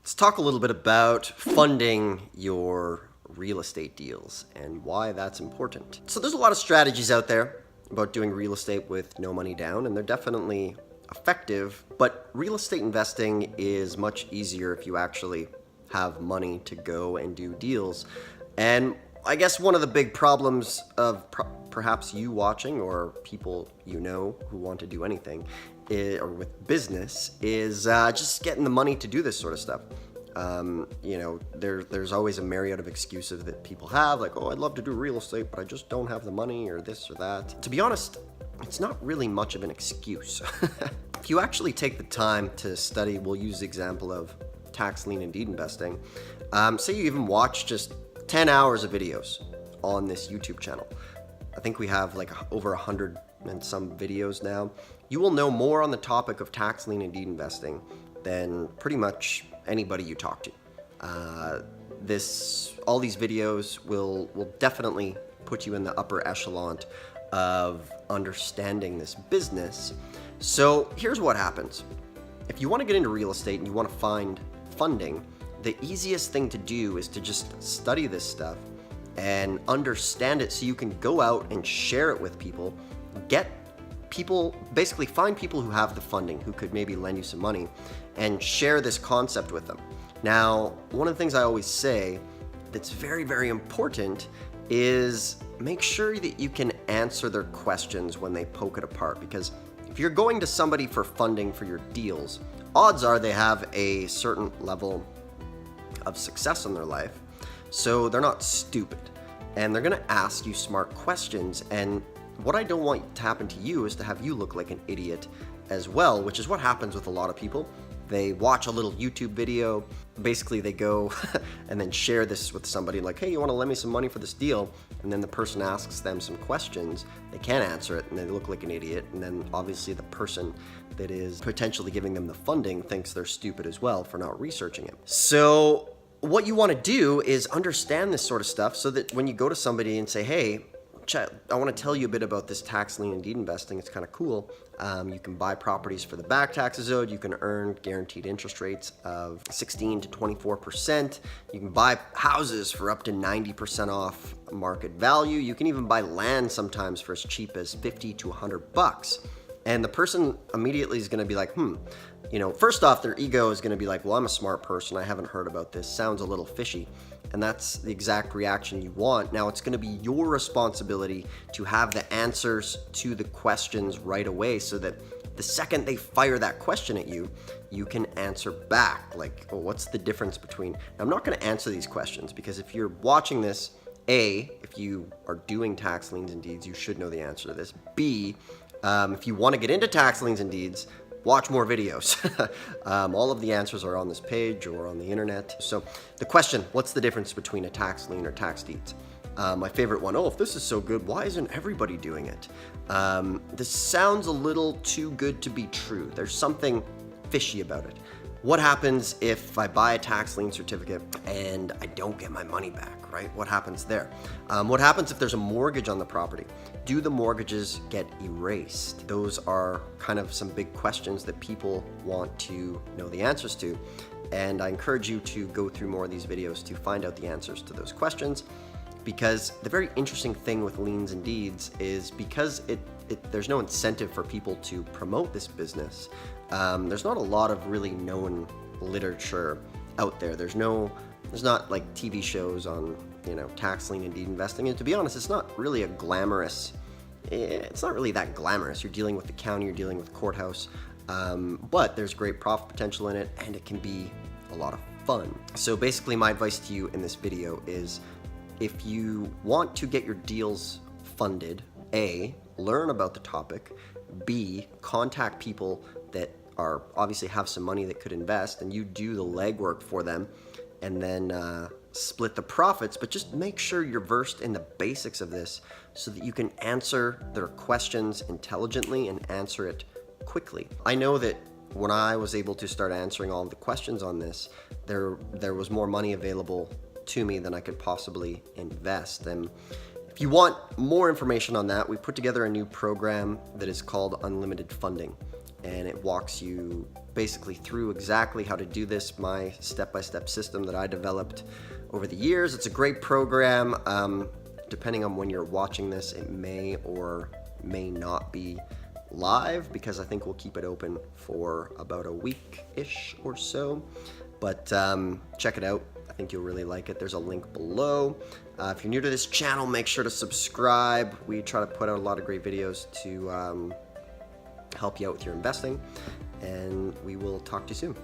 Let's talk a little bit about funding your real estate deals and why that's important. So there's a lot of strategies out there about doing real estate with no money down, and they're definitely effective, but real estate investing is much easier if you actually have money to go and do deals. And I guess one of the big problems of perhaps you watching or people you know who want to do anything or with business is just getting the money to do this sort of stuff. There's always a myriad of excuses that people have, like, oh, I'd love to do real estate, but I just don't have the money or this or that. To be honest, it's not really much of an excuse. If you actually take the time to study, we'll use the example of tax lien and deed investing. Say you even watch just 10 hours of videos on this YouTube channel. I think we have like over 100 and some videos now. You will know more on the topic of tax lien and deed investing than pretty much anybody you talk to. All these videos will definitely put you in the upper echelon of understanding this business. So here's what happens. If you want to get into real estate and you want to find funding, the easiest thing to do is to just study this stuff and understand it so you can go out and share it with people, basically find people who have the funding, who could maybe lend you some money, and share this concept with them. Now, one of the things I always say that's very, very important is make sure that you can answer their questions when they poke it apart, because if you're going to somebody for funding for your deals, odds are they have a certain level of success in their life, so they're not stupid, and they're going to ask you smart questions. And what I don't want to happen to you is to have you look like an idiot as well, which is what happens with a lot of people. They watch a little YouTube video, basically they go and then share this with somebody like, hey, you want to lend me some money for this deal? And then the person asks them some questions, they can't answer it, and they look like an idiot, and then obviously the person that is potentially giving them the funding thinks they're stupid as well for not researching it. So what you want to do is understand this sort of stuff so that when you go to somebody and say, hey, I want to tell you a bit about this tax lien and deed investing. It's kind of cool. You can buy properties for the back taxes owed. You can earn guaranteed interest rates of 16 to 24%. You can buy houses for up to 90% off market value. You can even buy land sometimes for as cheap as 50 to $100. And the person immediately is going to be like, first off, their ego is going to be like, well, I'm a smart person. I haven't heard about this. Sounds a little fishy. And that's the exact reaction you want. Now, it's going to be your responsibility to have the answers to the questions right away so that the second they fire that question at you, you can answer back. Like, oh, what's the difference between... I'm not going to answer these questions because if you're watching this, A, if you are doing tax liens and deeds, you should know the answer to this. B, if you want to get into tax liens and deeds, watch more videos. All of the answers are on this page or on the internet. So the question, what's the difference between a tax lien or tax deeds? My favorite one, if this is so good, why isn't everybody doing it? This sounds a little too good to be true. There's something fishy about it. What happens if I buy a tax lien certificate and I don't get my money back, right? What happens there? What happens if there's a mortgage on the property? Do the mortgages get erased? Those are kind of some big questions that people want to know the answers to. And I encourage you to go through more of these videos to find out the answers to those questions. Because the very interesting thing with liens and deeds is because there's no incentive for people to promote this business. There's not a lot of really known literature out there. There's not like TV shows on, tax lien and deed investing. And to be honest, it's not really that glamorous. You're dealing with the county, you're dealing with the courthouse, but there's great profit potential in it, and it can be a lot of fun. So basically my advice to you in this video is, if you want to get your deals funded, A, learn about the topic, B, contact people that are obviously have some money that could invest, and you do the legwork for them, and then split the profits, but just make sure you're versed in the basics of this so that you can answer their questions intelligently and answer it quickly. I know that when I was able to start answering all of the questions on this, there was more money available to me than I could possibly invest. And if you want more information on that, we put together a new program that is called Unlimited Funding, and it walks you basically through exactly how to do this, my step-by-step system that I developed over the years. It's a great program. Depending on when you're watching this, it may or may not be live, because I think we'll keep it open for about a week-ish or so. But check it out. I think you'll really like it. There's a link below. If you're new to this channel, make sure to subscribe. We try to put out a lot of great videos to help you out with your investing, and we will talk to you soon.